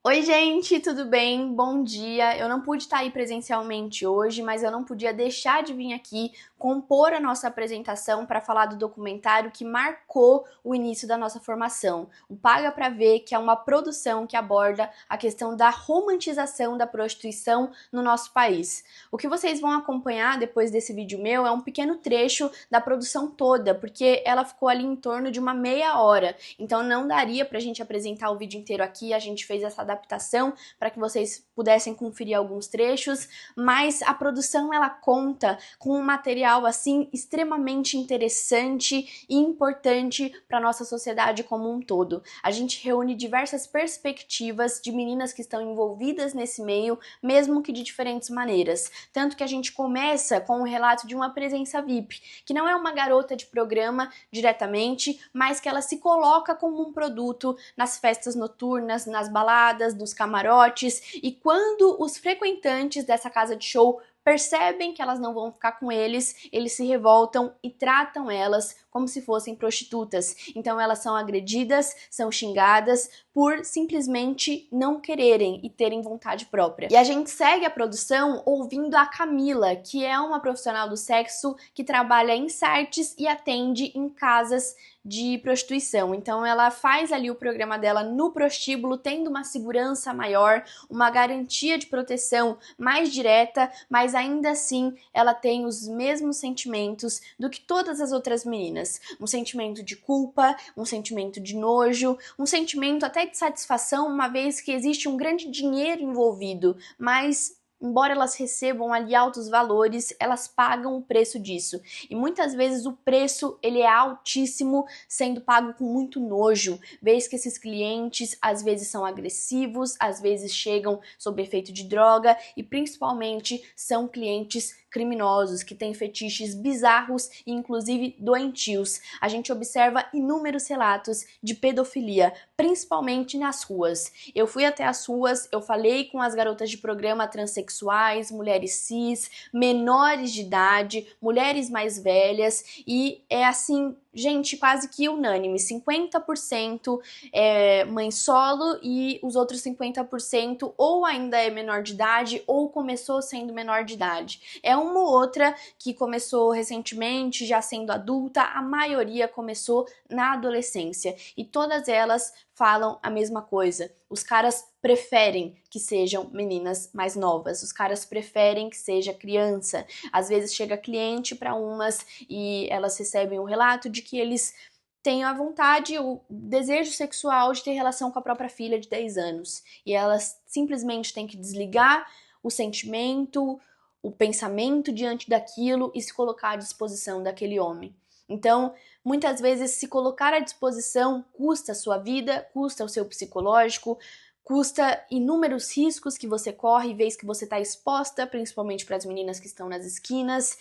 Oi, gente, tudo bem? Bom dia. Eu não pude estar aí presencialmente hoje, mas eu não podia deixar de vir aqui compor a nossa apresentação para falar do documentário que marcou o início da nossa formação. O Paga Pra Ver, que é uma produção que aborda a questão da romantização da prostituição no nosso país. O que vocês vão acompanhar depois desse vídeo meu é um pequeno trecho da produção toda, porque ela ficou ali em torno de uma meia hora, então não daria pra gente apresentar o vídeo inteiro aqui. A gente fez essa adaptação para que vocês pudessem conferir alguns trechos, mas a produção ela conta com um material assim extremamente interessante e importante para nossa sociedade como um todo. A gente reúne diversas perspectivas de meninas que estão envolvidas nesse meio, mesmo que de diferentes maneiras. Tanto que a gente começa com o relato de uma presença VIP, que não é uma garota de programa diretamente, mas que ela se coloca como um produto nas festas noturnas, nas baladas, dos camarotes, e quando os frequentantes dessa casa de show percebem que elas não vão ficar com eles se revoltam e tratam elas como se fossem prostitutas. Então elas são agredidas, são xingadas por simplesmente não quererem e terem vontade própria. E a gente segue a produção ouvindo a Camila, que é uma profissional do sexo que trabalha em sites e atende em casas de prostituição. Então ela faz ali o programa dela no prostíbulo, tendo uma segurança maior, uma garantia de proteção mais direta, mas ainda assim ela tem os mesmos sentimentos do que todas as outras meninas. Um sentimento de culpa, um sentimento de nojo, um sentimento até de satisfação, uma vez que existe um grande dinheiro envolvido, mas embora elas recebam ali altos valores, elas pagam o preço disso. E muitas vezes o preço ele é altíssimo, sendo pago com muito nojo, vez que esses clientes às vezes são agressivos, às vezes chegam sob efeito de droga e principalmente são clientes criminosos, que têm fetiches bizarros e inclusive doentios. A gente observa inúmeros relatos de pedofilia, principalmente nas ruas. Eu fui até as ruas, eu falei com as garotas de programa transexuais, mulheres cis, menores de idade, mulheres mais velhas, e é assim, gente, quase que unânime, 50% é mãe solo e os outros 50% ou ainda é menor de idade ou começou sendo menor de idade. É uma ou outra que começou recentemente, já sendo adulta, a maioria começou na adolescência e todas elas falam a mesma coisa. Os caras preferem que sejam meninas mais novas, os caras preferem que seja criança. Às vezes chega cliente para umas e elas recebem um relato de que eles têm a vontade, o desejo sexual de ter relação com a própria filha de 10 anos. E elas simplesmente têm que desligar o sentimento, o pensamento diante daquilo e se colocar à disposição daquele homem. Então, muitas vezes se colocar à disposição custa a sua vida, custa o seu psicológico, custa inúmeros riscos que você corre, vez que você está exposta, principalmente para as meninas que estão nas esquinas.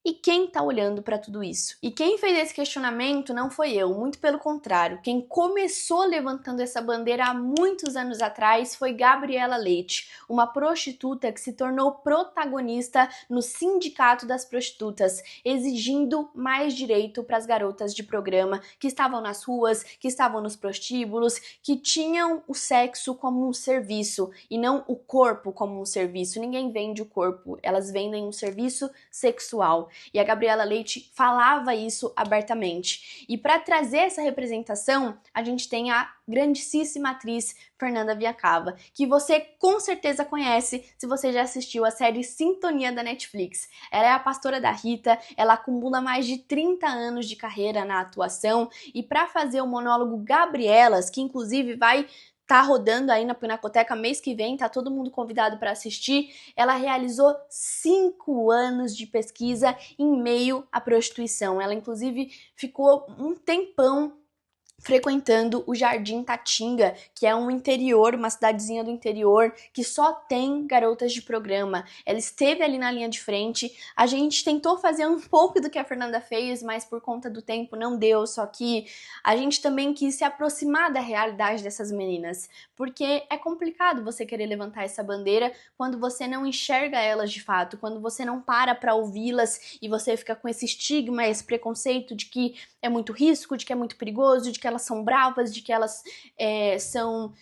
E quem tá olhando para tudo isso? E quem fez esse questionamento não foi eu, muito pelo contrário. Quem começou levantando essa bandeira há muitos anos atrás foi Gabriela Leite, uma prostituta que se tornou protagonista no Sindicato das Prostitutas, exigindo mais direito para as garotas de programa que estavam nas ruas, que estavam nos prostíbulos, que tinham o sexo como um serviço e não o corpo como um serviço. Ninguém vende o corpo, elas vendem um serviço sexual. E a Gabriela Leite falava isso abertamente. E para trazer essa representação, a gente tem a grandíssima atriz Fernanda Viacava, que você com certeza conhece se você já assistiu a série Sintonia da Netflix. Ela é a pastora da Rita, ela acumula mais de 30 anos de carreira na atuação e para fazer o monólogo Gabrielas, que inclusive vai tá rodando aí na Pinacoteca mês que vem, tá todo mundo convidado para assistir. Ela realizou 5 anos de pesquisa em meio à prostituição. Ela, inclusive, ficou um tempão frequentando o Jardim Tatinga, que é um interior, uma cidadezinha do interior, que só tem garotas de programa. Ela esteve ali na linha de frente. A gente tentou fazer um pouco do que a Fernanda fez, mas por conta do tempo não deu, só que a gente também quis se aproximar da realidade dessas meninas, porque é complicado você querer levantar essa bandeira quando você não enxerga elas de fato, quando você não para ouvi-las e você fica com esse estigma, esse preconceito de que é muito risco, de que é muito perigoso, de que elas são bravas, de que elas são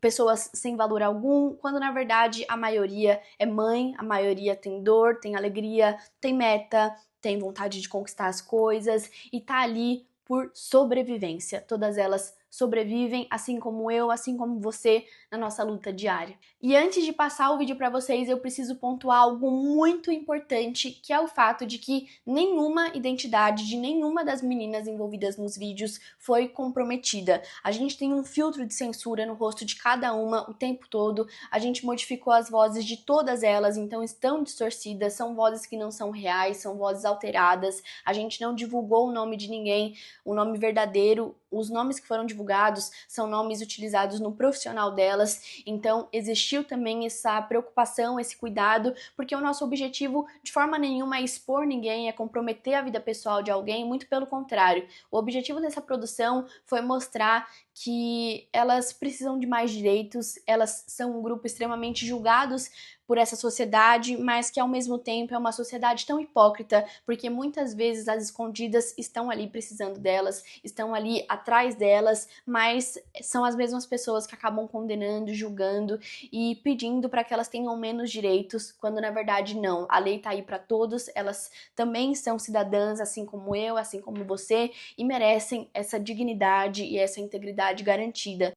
pessoas sem valor algum, quando na verdade a maioria é mãe, a maioria tem dor, tem alegria, tem meta, tem vontade de conquistar as coisas e tá ali por sobrevivência. Todas elas sobrevivem, assim como eu, assim como você, na nossa luta diária. E antes de passar o vídeo para vocês, eu preciso pontuar algo muito importante, que é o fato de que nenhuma identidade de nenhuma das meninas envolvidas nos vídeos foi comprometida. A gente tem um filtro de censura no rosto de cada uma o tempo todo, a gente modificou as vozes de todas elas, então estão distorcidas, são vozes que não são reais, são vozes alteradas, a gente não divulgou o nome de ninguém, o nome verdadeiro, os nomes que foram divulgados são nomes utilizados no profissional delas, então existiu também essa preocupação, esse cuidado, porque o nosso objetivo de forma nenhuma é expor ninguém, é comprometer a vida pessoal de alguém, muito pelo contrário. O objetivo dessa produção foi mostrar que elas precisam de mais direitos, elas são um grupo extremamente julgados por essa sociedade, mas que ao mesmo tempo é uma sociedade tão hipócrita, porque muitas vezes as escondidas estão ali precisando delas, estão ali atrás delas, mas são as mesmas pessoas que acabam condenando, julgando e pedindo para que elas tenham menos direitos, quando na verdade não. A lei tá aí para todos, elas também são cidadãs, assim como eu, assim como você, e merecem essa dignidade e essa integridade garantida.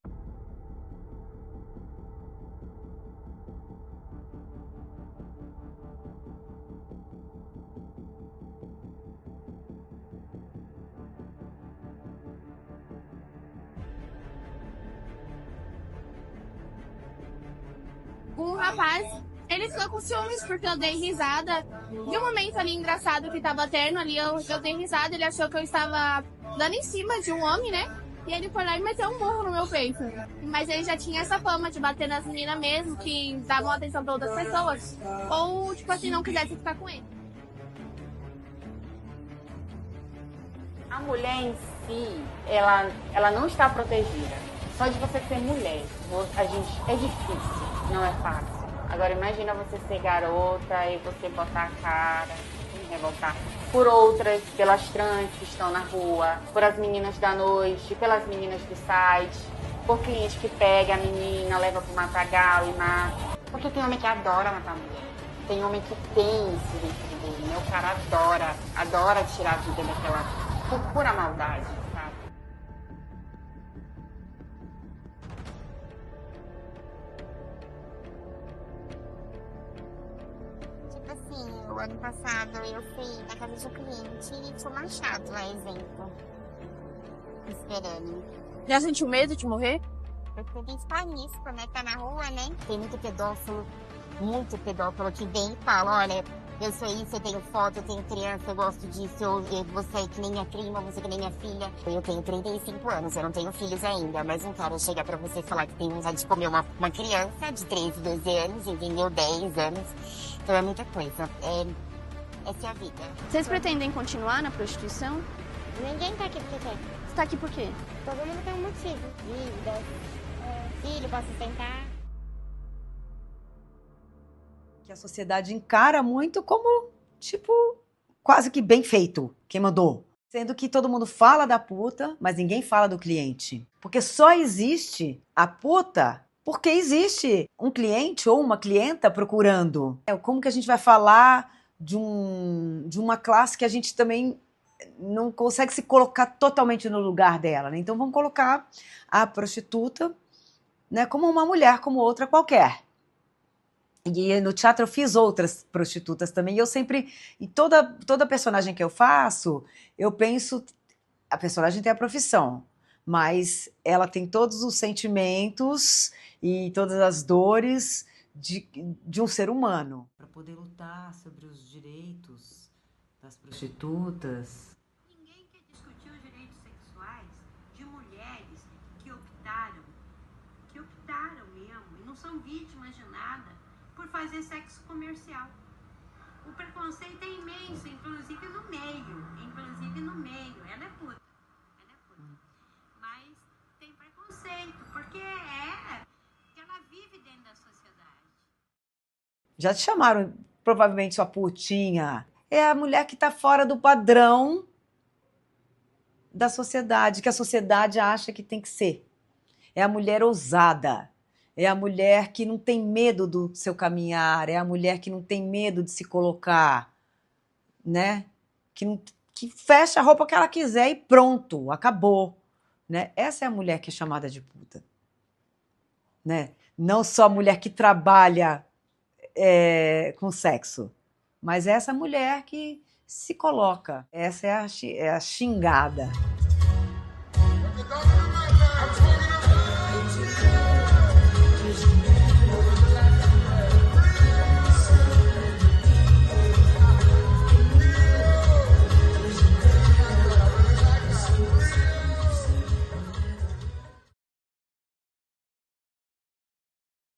O rapaz, ele ficou com ciúmes porque eu dei risada. De um momento ali engraçado que tava tendo ali, eu dei risada, ele achou que eu estava dando em cima de um homem, né? E ele foi lá e meteu um murro no meu peito. Mas ele já tinha essa fama de bater nas meninas mesmo, que davam atenção pra outras pessoas. Ou, tipo assim, não quisesse ficar com ele. A mulher em si, ela não está protegida. Só de você ser mulher, é difícil, não é fácil. Agora imagina você ser garota e você botar a cara, se revoltar por outras, pelas trans que estão na rua, por as meninas da noite, pelas meninas do site, por cliente que pega a menina, leva pro matagal e mata. Porque tem homem que adora matar a mulher. Tem homem que tem isso dentro dele, né? O cara adora tirar a vida daquela, por pura maldade, sabe? Tipo assim, o ano passado eu fui na casa de um cliente e tinha um machado, a exemplo, esperando. Já sentiu medo de morrer? Eu tive espanisco, né? Tá na rua, né? Tem muito pedófilo que vem e fala, olha, eu sou isso, eu tenho foto, eu tenho criança, eu gosto disso, você é que nem minha prima, você é que nem minha filha. Eu tenho 35 anos, eu não tenho filhos ainda, mas um cara chega pra você e falar que tem vontade de comer uma criança de 13, 12 anos, entendeu? 10 anos. Então é muita coisa. Essa é a vida. Vocês pretendem continuar na prostituição? Ninguém tá aqui porque quer. Você tá aqui por quê? Todo mundo tem um motivo. Dívida, filho pra sustentar. Que a sociedade encara muito como, tipo, quase que bem feito, quem mandou. Sendo que todo mundo fala da puta, mas ninguém fala do cliente. Porque só existe a puta porque existe um cliente ou uma clienta procurando. Como que a gente vai falar de uma classe que a gente também não consegue se colocar totalmente no lugar dela, né? Então vamos colocar a prostituta, né, como uma mulher, como outra qualquer. E no teatro eu fiz outras prostitutas também. E eu sempre, e toda personagem que eu faço, eu penso, a personagem tem a profissão, mas ela tem todos os sentimentos e todas as dores de um ser humano. Para poder lutar sobre os direitos das prostitutas. Ninguém quer discutir os direitos sexuais de mulheres que optaram mesmo, e não são vítimas de nada, por fazer sexo comercial. O preconceito é imenso, inclusive no meio. Ela é puta. Mas tem preconceito, porque ela vive dentro da sociedade. Já te chamaram, provavelmente, sua putinha. É a mulher que tá fora do padrão da sociedade, que a sociedade acha que tem que ser. É a mulher ousada, é a mulher que não tem medo do seu caminhar, é a mulher que não tem medo de se colocar, né? Que fecha a roupa que ela quiser e pronto, acabou, né? Essa é a mulher que é chamada de puta, né? Não só a mulher que trabalha com sexo, mas essa mulher que se coloca. Essa é a xingada.